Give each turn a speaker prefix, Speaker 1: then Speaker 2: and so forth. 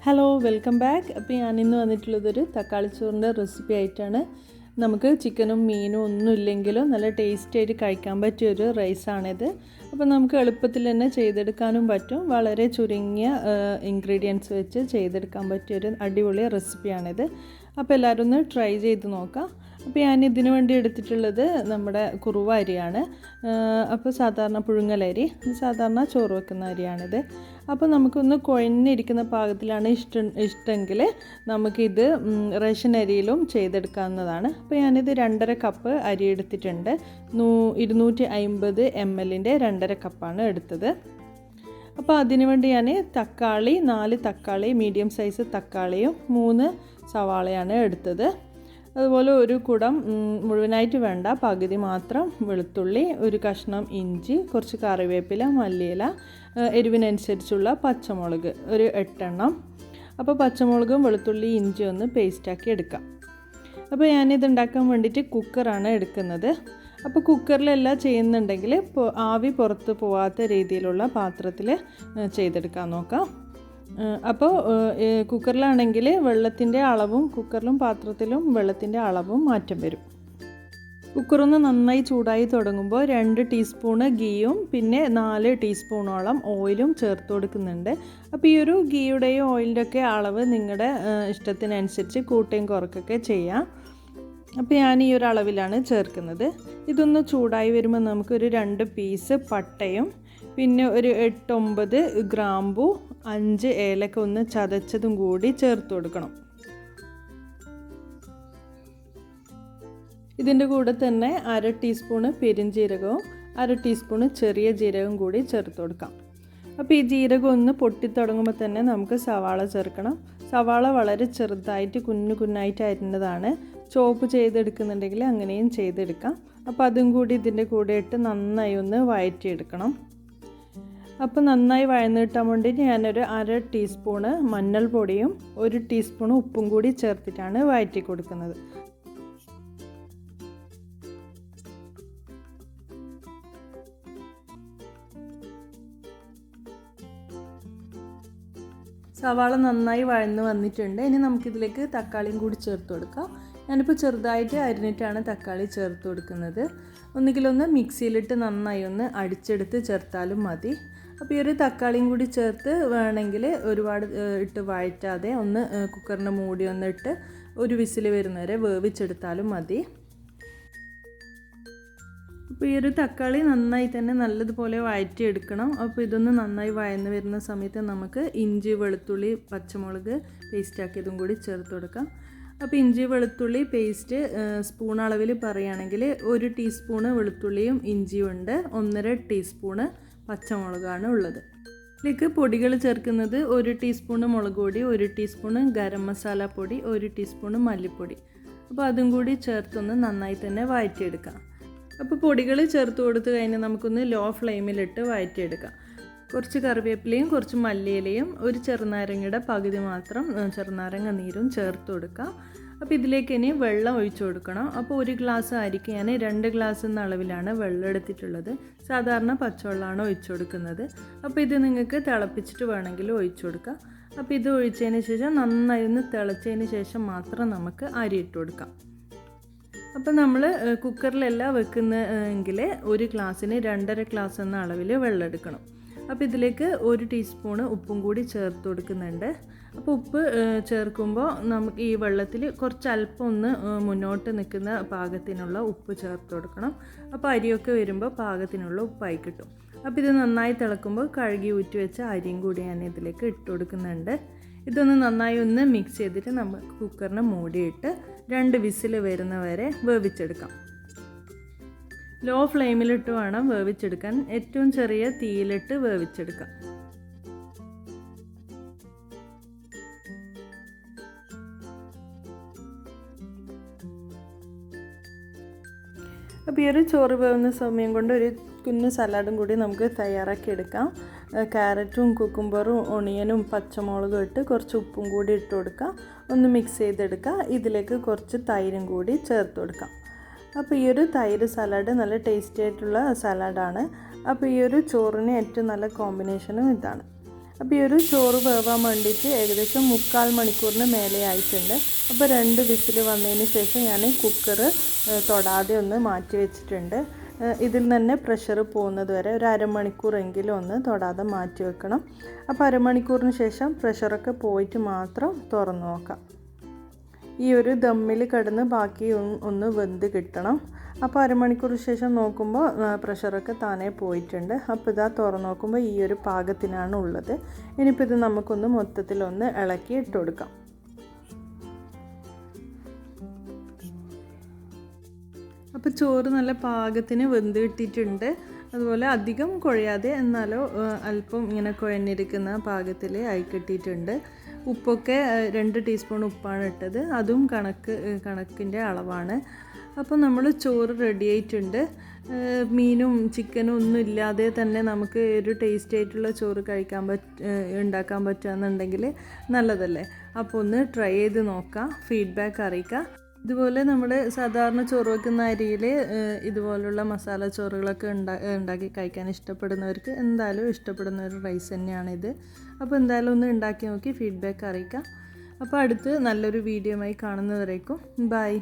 Speaker 1: Hello welcome back. അപ്പോൾ ഞാനിന്ന് വന്നിട്ടുള്ളതൊരു തക്കാളി ചോറിൻ്റെ റെസിപ്പി ആയിട്ടാണ്. നമുക്ക് ചിക്കനും മീനും ഒന്നും ഇല്ലെങ്കിലും നല്ല ടേസ്റ്റി ആയിട്ട് കഴിക്കാൻ പറ്റിയൊരു റൈസാണിത്. അപ്പോൾ നമുക്ക് എളുപ്പത്തിൽ തന്നെ ചെയ്തെടുക്കാനും പറ്റും. വളരെ ചുരുങ്ങിയ ഇൻഗ്രീഡിയൻസ് വെച്ച് ചെയ്തെടുക്കാൻ പറ്റിയൊരു അടിപൊളി റെസിപ്പിയാണിത്. അപ്പോൾ എല്ലാവരും ഒന്ന് ട്രൈ ചെയ്ത് നോക്കാം. അപ്പോൾ ഞാൻ ഇതിനു വേണ്ടി എടുത്തിട്ടുള്ളത് നമ്മുടെ കുറുവ അരിയാണ്. അപ്പോൾ സാധാരണ പുഴുങ്ങലരി, സാധാരണ ചോറ് വെക്കുന്ന അരിയാണിത്. അപ്പോൾ നമുക്കൊന്ന് കുഴഞ്ഞിരിക്കുന്ന പാകത്തിലാണ് ഇഷ്ടമെങ്കിൽ നമുക്കിത് റേഷൻ അരിയിലും ചെയ്തെടുക്കാവുന്നതാണ്. അപ്പോൾ ഞാനിത് 2.5 കപ്പ് അരി എടുത്തിട്ടുണ്ട്. 250 ml 2.5 കപ്പാണ് എടുത്തത്. അപ്പോൾ അതിനു വേണ്ടി ഞാൻ 4 തക്കാളി മീഡിയം സൈസ് തക്കാളിയും 3 സവാളയാണ് എടുത്തത്. അതുപോലെ ഒരു കുടം മുഴുവനായിട്ട് വേണ്ട, പകുതി മാത്രം വെളുത്തുള്ളി, ഒരു കഷ്ണം ഇഞ്ചി, കുറച്ച് കറിവേപ്പില, മല്ലിയില, എരിവിനനുസരിച്ചുള്ള പച്ചമുളക് ഒരു 8 എണ്ണം. അപ്പോൾ പച്ചമുളകും വെളുത്തുള്ളി ഇഞ്ചി ഒന്ന് പേസ്റ്റാക്കി എടുക്കാം. അപ്പോൾ ഞാനിത് ഉണ്ടാക്കാൻ വേണ്ടിയിട്ട് കുക്കറാണ് എടുക്കുന്നത്. അപ്പോൾ കുക്കറിലെല്ലാം ചെയ്യുന്നുണ്ടെങ്കിൽ ആവി പുറത്ത് പോവാത്ത രീതിയിലുള്ള പാത്രത്തിൽ ചെയ്തെടുക്കാൻ നോക്കാം. അപ്പോൾ കുക്കറിലാണെങ്കിൽ വെള്ളത്തിൻ്റെ അളവും കുക്കറിലും പാത്രത്തിലും വെള്ളത്തിൻ്റെ അളവും മാറ്റം വരും. കുക്കറൊന്ന് നന്നായി ചൂടായി തുടങ്ങുമ്പോൾ 2 ടീസ്പൂണ് ഗീയും പിന്നെ 4 ടീസ്പൂണോളം ഓയിലും ചേർത്ത് കൊടുക്കുന്നുണ്ട്. അപ്പോൾ ഈ ഒരു ഗീയുടെയും ഓയിലിൻ്റെയൊക്കെ അളവ് നിങ്ങളുടെ ഇഷ്ടത്തിനനുസരിച്ച് കൂട്ടുകയും കുറയ്ക്കുകയൊക്കെ ചെയ്യാം. അപ്പോൾ ഞാൻ ഈ ഒരു അളവിലാണ് ചേർക്കുന്നത്. ഇതൊന്ന് ചൂടായി വരുമ്പോൾ നമുക്കൊരു 2 പീസ് പട്ടയും പിന്നെ ഒരു 8-9 ഗ്രാമ്പു, 5 ഏലക്ക ഒന്ന് ചതച്ചതും കൂടി ചേർത്ത് കൊടുക്കണം. ഇതിൻ്റെ കൂടെ തന്നെ 1/2 ടീസ്പൂണ് പെരുംജീരകവും 1/2 ടീസ്പൂണ് ചെറിയ ജീരകവും കൂടി ചേർത്ത് കൊടുക്കാം. അപ്പോൾ ഈ ജീരകം ഒന്ന് പൊട്ടിത്തുടങ്ങുമ്പോൾ തന്നെ നമുക്ക് സവാള ചേർക്കണം. സവാള വളരെ ചെറുതായിട്ട് കുഞ്ഞായിട്ട് അരിഞ്ഞതാണ്. ചോപ്പ് ചെയ്തെടുക്കുന്നുണ്ടെങ്കിൽ അങ്ങനെയും ചെയ്തെടുക്കാം. അപ്പോൾ അതും കൂടി ഇതിൻ്റെ കൂടെ ഇട്ട് നന്നായി ഒന്ന് വഴറ്റിയെടുക്കണം. അപ്പോൾ നന്നായി വഴന്ന് കിട്ടാൻ വേണ്ടിയിട്ട് ഞാനൊരു 1/2 ടീസ്പൂണ് മഞ്ഞൾപ്പൊടിയും 1 ടീസ്പൂൺ ഉപ്പും കൂടി ചേർത്തിട്ടാണ് വഴറ്റി കൊടുക്കുന്നത്. സവാള നന്നായി വഴന്ന് വന്നിട്ടുണ്ട്. ഇനി നമുക്കിതിലേക്ക് തക്കാളിയും കൂടി ചേർത്ത് കൊടുക്കാം. ഞാനിപ്പോൾ ചെറുതായിട്ട് അരിഞ്ഞിട്ടാണ് തക്കാളി ചേർത്ത് കൊടുക്കുന്നത്. ഒന്നുകിലൊന്ന് മിക്സിയിലിട്ട് നന്നായി ഒന്ന് അടിച്ചെടുത്ത് ചേർത്താലും മതി. അപ്പോൾ ഈ ഒരു തക്കാളിയും കൂടി ചേർത്ത് വേണമെങ്കിൽ ഒരുപാട് ഇട്ട് വഴറ്റാതെ ഒന്ന് കുക്കറിൻ്റെ മൂടി ഒന്നിട്ട് ഒരു വിസിൽ വരുന്നവരെ വേവിച്ചെടുത്താലും മതി. അപ്പോൾ ഈ ഒരു തക്കാളി നന്നായി തന്നെ നല്ലതുപോലെ വഴറ്റിയെടുക്കണം. അപ്പോൾ ഇതൊന്ന് നന്നായി വഴന്ന് വരുന്ന സമയത്ത് നമുക്ക് ഇഞ്ചി, വെളുത്തുള്ളി, പച്ചമുളക് പേസ്റ്റാക്കിയതും കൂടി ചേർത്ത് കൊടുക്കാം. അപ്പോൾ ഇഞ്ചി വെളുത്തുള്ളി പേസ്റ്റ് സ്പൂൺ അളവിൽ പറയുകയാണെങ്കിൽ 1 ടീസ്പൂണ് വെളുത്തുള്ളിയും ഇഞ്ചിയും ഉണ്ട്, 1.5 ടീസ്പൂണ് പച്ചമുളകാണ് ഉള്ളത്. ഇതിലേക്ക് പൊടികൾ ചേർക്കുന്നത് 1 ടീസ്പൂണ് മുളക് പൊടി, 1 ടീസ്പൂണ് ഗരം മസാല പൊടി, 1 ടീസ്പൂണ് മല്ലിപ്പൊടി. അപ്പോൾ അതും കൂടി ചേർത്തൊന്ന് നന്നായി തന്നെ വഴറ്റിയെടുക്കാം. അപ്പോൾ പൊടികൾ ചേർത്ത് കൊടുത്ത് കഴിഞ്ഞാൽ നമുക്കൊന്ന് ലോ ഫ്ലെയിമിലിട്ട് വഴറ്റിയെടുക്കാം. കുറച്ച് കറിവേപ്പിലയും കുറച്ച് മല്ലിയിലയും ഒരു ചെറുനാരങ്ങയുടെ പകുതി മാത്രം ചെറുനാരങ്ങ നീരും ചേർത്ത് കൊടുക്കാം. അപ്പോൾ ഇതിലേക്ക് ഇനി വെള്ളം ഒഴിച്ചു കൊടുക്കണം. അപ്പോൾ 1 ഗ്ലാസ് അരിക്ക് ഞാൻ 2 ഗ്ലാസ് എന്ന അളവിലാണ് വെള്ളം എടുത്തിട്ടുള്ളത്. സാധാരണ പച്ചവെള്ളമാണ് ഒഴിച്ചു കൊടുക്കുന്നത്. അപ്പോൾ ഇത് നിങ്ങൾക്ക് തിളപ്പിച്ചിട്ട് വേണമെങ്കിൽ ഒഴിച്ചു കൊടുക്കാം. അപ്പോൾ ഇത് ഒഴിച്ചതിന് ശേഷം നന്നായി ഒന്ന് തിളച്ചതിന് ശേഷം മാത്രം നമുക്ക് അരി ഇട്ട് കൊടുക്കാം. അപ്പോൾ നമ്മൾ കുക്കറിലല്ല വെക്കുന്നതെങ്കിൽ 1 ഗ്ലാസ്സിന് 2.5 ഗ്ലാസ് എന്ന അളവിൽ വെള്ളം എടുക്കണം. അപ്പോൾ ഇതിലേക്ക് 1 ടീസ്പൂണ് ഉപ്പും കൂടി ചേർത്ത് കൊടുക്കുന്നുണ്ട്. അപ്പോൾ ഉപ്പ് ചേർക്കുമ്പോൾ നമുക്ക് ഈ വെള്ളത്തിൽ കുറച്ച് അല്പം ഒന്ന് മുന്നോട്ട് നിൽക്കുന്ന പാകത്തിനുള്ള ഉപ്പ് ചേർത്ത് കൊടുക്കണം. അപ്പോൾ അരിയൊക്കെ വരുമ്പോൾ പാകത്തിനുള്ള ഉപ്പായി കിട്ടും. അപ്പോൾ ഇത് നന്നായി തിളക്കുമ്പോൾ കഴുകി ഊറ്റി വെച്ച അരിയും കൂടി ഞാൻ ഇതിലേക്ക് ഇട്ട് കൊടുക്കുന്നുണ്ട്. ഇതൊന്ന് നന്നായി ഒന്ന് മിക്സ് ചെയ്തിട്ട് നമുക്ക് കുക്കറിനെ മൂടിയിട്ട് 2 വിസിൽ വരുന്നവരെ വേവിച്ചെടുക്കാം. ലോ ഫ്ലെയിമിലിട്ട് വേണം വേവിച്ചെടുക്കാൻ. ഏറ്റവും ചെറിയ തീയിലിട്ട് വേവിച്ചെടുക്കാം. അപ്പോൾ ഈ ഒരു ചോറ് വേവുന്ന സമയം കൊണ്ട് ഒരു കുഞ്ഞു സലാഡും കൂടി നമുക്ക് തയ്യാറാക്കി എടുക്കാം. ക്യാരറ്റും കുക്കുംബറും ഒണിയനും പച്ചമുളകും ഇട്ട് കുറച്ച് ഉപ്പും കൂടി ഇട്ട് കൊടുക്കുക. ഒന്ന് മിക്സ് ചെയ്തെടുക്കുക. ഇതിലേക്ക് കുറച്ച് തൈരും കൂടി ചേർത്ത് കൊടുക്കാം. അപ്പോൾ ഈ ഒരു തൈര് സലാഡ് നല്ല ടേസ്റ്റി ആയിട്ടുള്ള സലാഡാണ്. അപ്പോൾ ഈ ഒരു ചോറിന് ഏറ്റവും നല്ല കോമ്പിനേഷനും ഇതാണ്. അപ്പോൾ ഈ ഒരു ചോറ് വേവാൻ വേണ്ടിയിട്ട് ഏകദേശം 3/4 മണിക്കൂറിന് മേലെ ആയിട്ടുണ്ട്. അപ്പോൾ 2 വിസിൽ വന്നതിന് ശേഷം ഞാൻ കുക്കർ തൊടാതെ ഒന്ന് മാറ്റി വെച്ചിട്ടുണ്ട്. ഇതിൽ തന്നെ പ്രഷർ പോകുന്നത് വരെ ഒരു അരമണിക്കൂറെങ്കിലും ഒന്ന് തൊടാതെ മാറ്റി വെക്കണം. അപ്പോൾ അരമണിക്കൂറിന് ശേഷം പ്രഷറൊക്കെ പോയിട്ട് മാത്രം തുറന്ന് നോക്കാം. ഈ ഒരു ദമ്മിൽ കിടന്ന് ബാക്കി ഒന്ന് വെന്ത് കിട്ടണം. അപ്പോൾ അരമണിക്കൂറിന് ശേഷം നോക്കുമ്പോൾ പ്രഷറൊക്കെ താനേ പോയിട്ടുണ്ട്. അപ്പോൾ ഇതാ തുറന്ന് നോക്കുമ്പോൾ ഈ ഒരു പാകത്തിനാണ് ഉള്ളത്. ഇനിയിപ്പോൾ ഇത് നമുക്കൊന്ന് മൊത്തത്തിലൊന്ന് ഇളക്കി ഇട്ട് കൊടുക്കാം. അപ്പോൾ ചോറ് നല്ല പാകത്തിന് വെന്ത് കിട്ടിയിട്ടുണ്ട്. അതുപോലെ അധികം കുഴയാതെ എന്നാലോ അല്പം ഇങ്ങനെ കുഴഞ്ഞിരിക്കുന്ന പാകത്തിൽ ആയി കിട്ടിയിട്ടുണ്ട്. ഉപ്പൊക്കെ 2 ടീസ്പൂൺ ഉപ്പാണ് ഇട്ടത്. അതും കണക്കിൻ്റെ അളവാണ്. അപ്പോൾ നമ്മൾ ചോറ് റെഡി ആയിട്ടുണ്ട്. മീനും ചിക്കനും ഒന്നും ഇല്ലാതെ തന്നെ നമുക്ക് ഒരു ടേസ്റ്റി ആയിട്ടുള്ള ചോറ് ഉണ്ടാക്കാൻ പറ്റുകയെന്നുണ്ടെങ്കിൽ നല്ലതല്ലേ. അപ്പോൾ ഒന്ന് ട്രൈ ചെയ്ത് നോക്കാം, ഫീഡ്ബാക്ക് അറിയിക്കുക. ഇതുപോലെ നമ്മൾ സാധാരണ ചോറ് വയ്ക്കുന്ന അരിയിൽ ഇതുപോലുള്ള മസാല ചോറുകളൊക്കെ ഉണ്ടാക്കി കഴിക്കാൻ ഇഷ്ടപ്പെടുന്നവർക്ക് എന്തായാലും ഇഷ്ടപ്പെടുന്ന ഒരു റൈസ് തന്നെയാണിത്. അപ്പോൾ എന്തായാലും ഒന്ന് ഉണ്ടാക്കി നോക്കി ഫീഡ്ബാക്ക് അറിയിക്കാം. അപ്പോൾ അടുത്ത് നല്ലൊരു വീഡിയോയുമായി കാണുന്നവരേക്കും ബൈ.